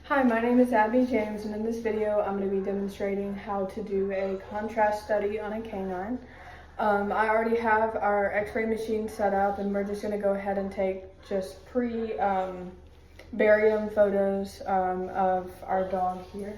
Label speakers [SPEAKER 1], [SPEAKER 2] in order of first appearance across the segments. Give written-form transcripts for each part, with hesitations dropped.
[SPEAKER 1] Hi, my name is Abby James, and in this video I'm going to be demonstrating how to do a contrast study on a canine. I already have our x-ray machine set up, and we're just going to go ahead and take just pre-barium photos of our dog here.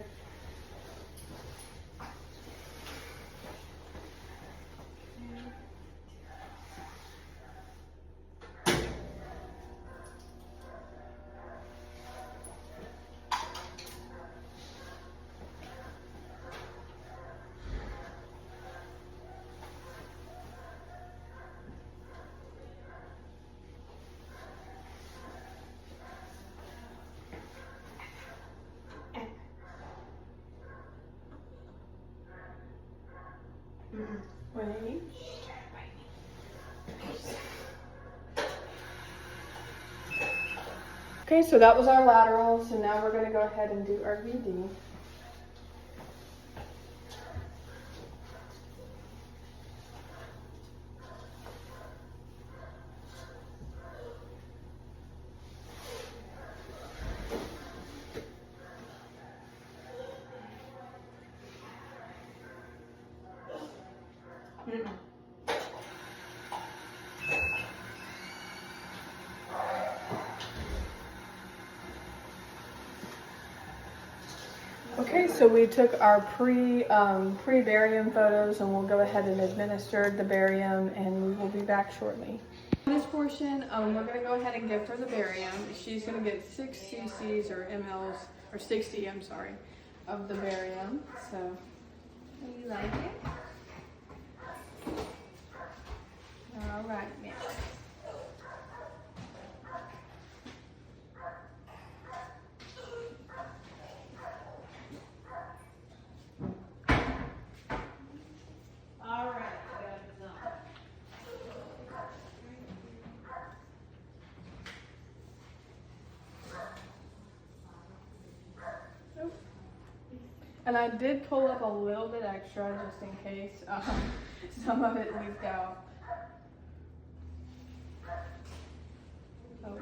[SPEAKER 1] Wait. Okay, so that was our lateral, so now we're going to go ahead and do our VD. Okay, so we took our pre-barium photos, and we'll go ahead and administer the barium, and we will be back shortly. In this portion, we're going to go ahead and give her the barium. She's going to get 6 cc's or mLs, or 60, I'm sorry, of the barium. So, do you like it? All right, now. And I did pull up a little bit extra just in case some of it leaked out. Oh.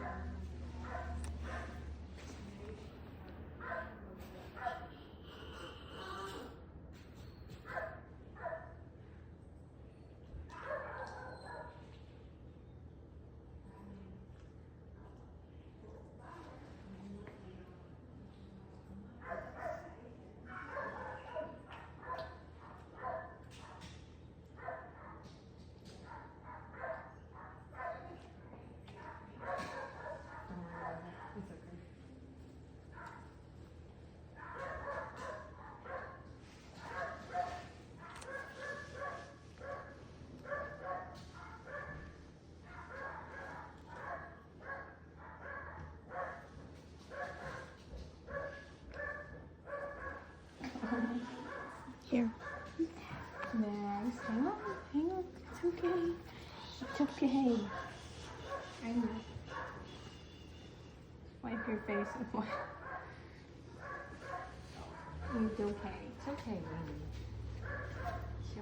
[SPEAKER 1] Here. Next. Hang on. It's okay. It's okay. I know. Wipe your face and wipe. It's okay. It's okay, Winnie. It's okay.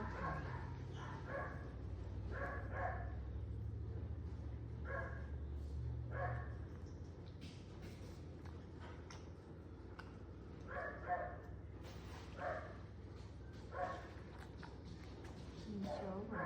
[SPEAKER 1] It's over.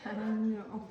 [SPEAKER 1] I know.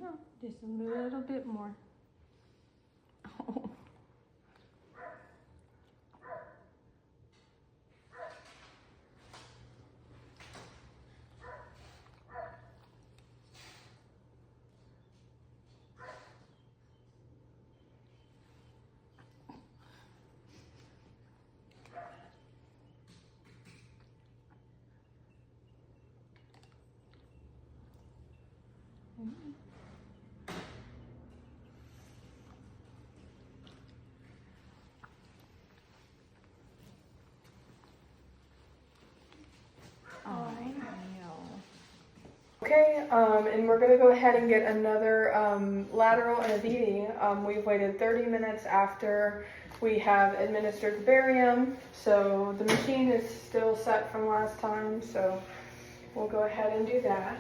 [SPEAKER 1] on, just a little bit more. Okay, and we're gonna go ahead and get another lateral and a VD. We've waited 30 minutes after we have administered the barium, so the machine is still set from last time, so we'll go ahead and do that.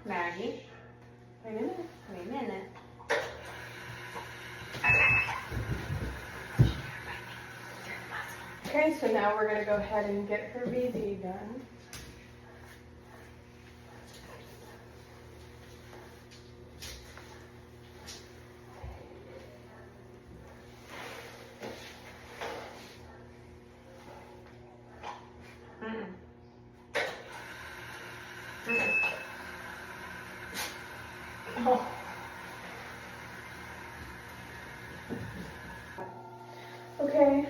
[SPEAKER 2] Maggie,
[SPEAKER 1] Wait a minute.
[SPEAKER 2] wait a minute.
[SPEAKER 1] Okay, so now we're gonna go ahead and get her VD done. Oh. Okay,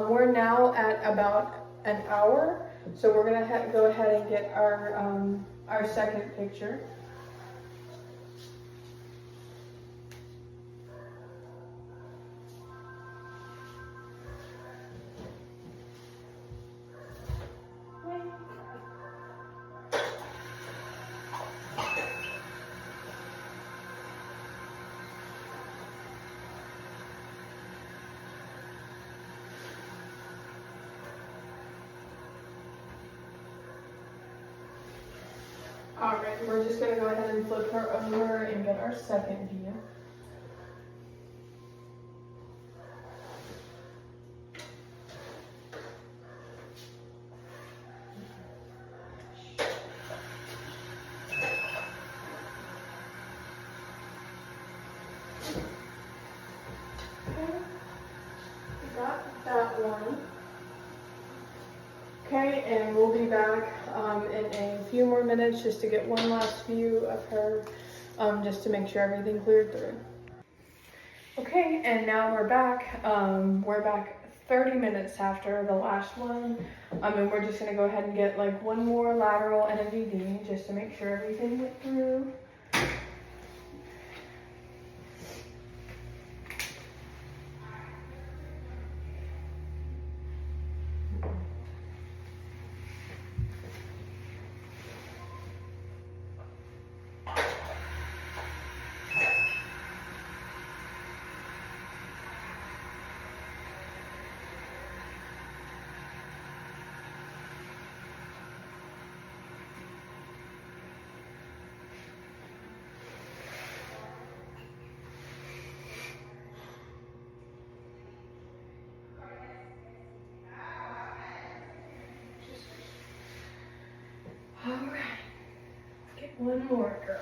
[SPEAKER 1] we're now at about an hour, so we're gonna go ahead and get our second picture. Alright, we're just gonna go ahead and flip her over and get our second view. Okay, got that one. Okay, and we'll be back in a few more minutes just to get one last view of her, just to make sure everything cleared through. Okay, and now we're back. We're back 30 minutes after the last one, and we're just gonna go ahead and get like one more lateral and a VD just to make sure everything went through. All right, get one more, girl.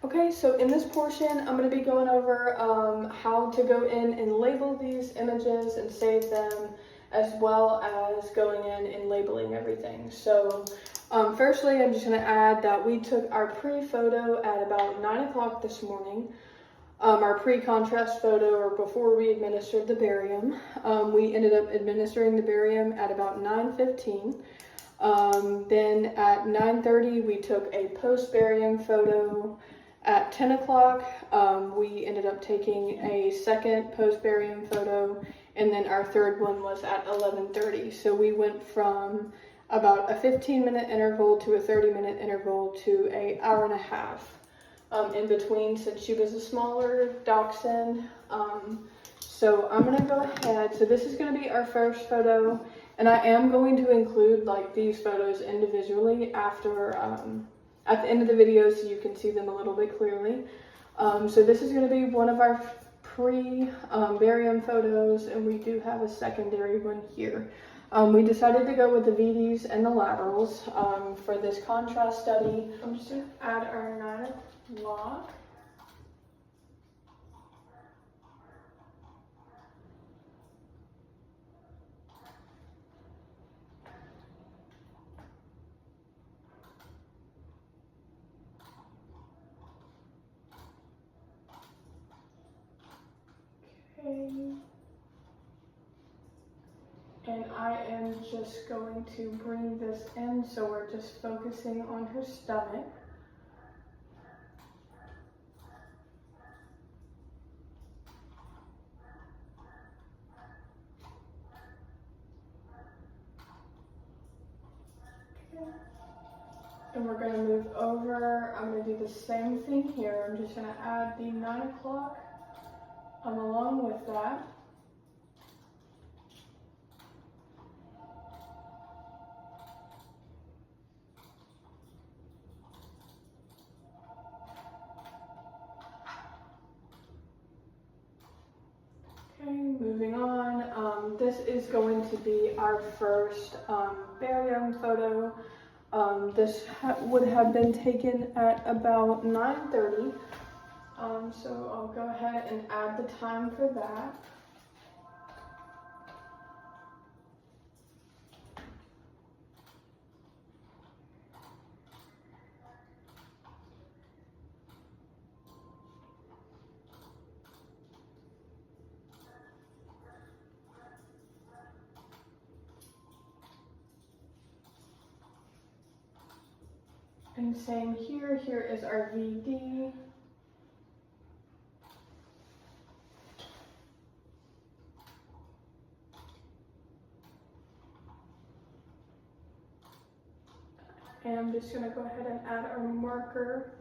[SPEAKER 1] Okay, so in this portion, I'm going to be going over how to go in and label these images and save them, as well as going in and labeling everything. So firstly, I'm just going to add that we took our pre-photo at about 9 o'clock this morning. Our pre-contrast photo, or before we administered the barium. We ended up administering the barium at about 9:15. Then at 9:30, we took a post-barium photo. At 10 o'clock, we ended up taking a second post-barium photo, and then our third one was at 11:30. So we went from about a 15-minute interval to a 30-minute interval to an hour and a half in between, since she was a smaller dachshund. So I'm gonna go ahead. So this is gonna be our first photo, and I am going to include like these photos individually after at the end of the video, so you can see them a little bit clearly. So this is gonna be one of our pre-barium photos, and we do have a secondary one here. We decided to go with the VDs and the laterals for this contrast study. I'm just gonna add our 9 o'clock. Okay. And I am just going to bring this in, so we're just focusing on her stomach. Okay. And we're going to move over. I'm going to do the same thing here. I'm just going to add the 9 o'clock along with that. Okay, moving on. This is going to be our first barium photo. This would have been taken at about 9:30. So I'll go ahead and add the time for that. And same here, here is our VD. And I'm just gonna go ahead and add our marker.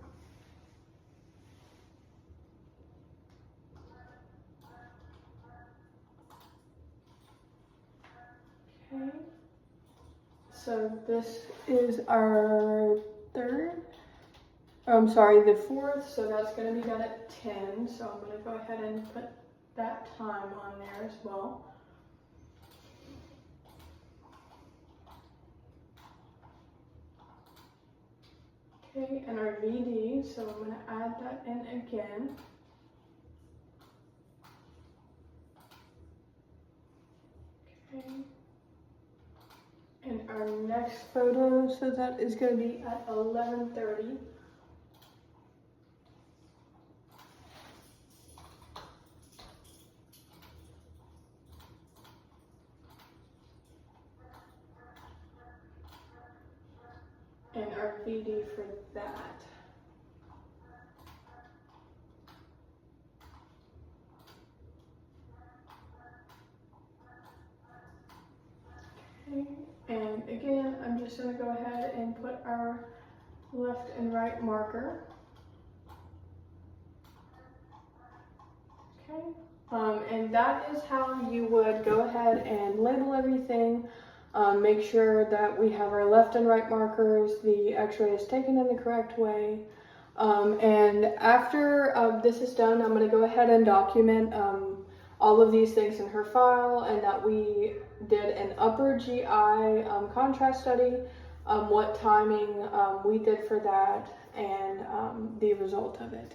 [SPEAKER 1] Okay. So this is our the fourth, so that's going to be done at 10, so I'm going to go ahead and put that time on there as well. Okay, and our VD, so I'm going to add that in again. Okay. And our next photo, so that is going to be at 11:30. And our VD for that. Okay. And again, I'm just going to go ahead and put our left and right marker. Okay. And that is how you would go ahead and label everything. Make sure that we have our left and right markers, the x-ray is taken in the correct way. And after this is done, I'm going to go ahead and document all of these things in her file, and that we did an upper GI contrast study, what timing we did for that, and the result of it.